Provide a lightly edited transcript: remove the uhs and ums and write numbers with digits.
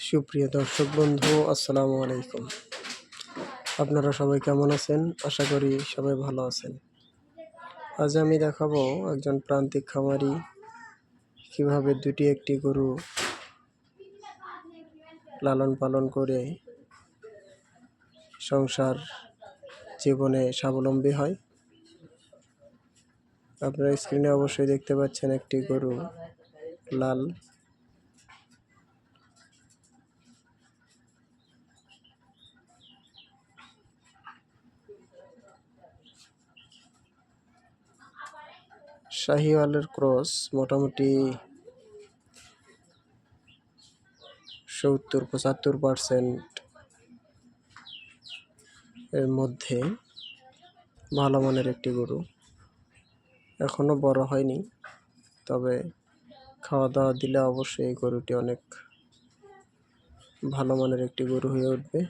সুপ্রিয় দর্শক বন্ধু, আসসালামু আলাইকুম। আপনারা সবাই কেমন আছেন? আশা করি সবাই ভালো আছেন। আজ আমি দেখাবো একজন প্রান্তিক খামারি কিভাবে একটি গরু লালন পালন করে সংসার জীবনে স্বাবলম্বী হয়। আপনারা স্ক্রিনে অবশ্যই দেখতে পাচ্ছেন একটি গরু লাল। শাহিওয়ালের ক্রস মোটামুটি ৭০-৭৫% এর মধ্যে ভালো মানের একটি গরু। এখনো বড় হয়নি, তবে খাওয়া দাওয়া দিলে অবশ্যই এই গরুটি অনেক ভালো মানের একটি গরু হয়ে উঠবে।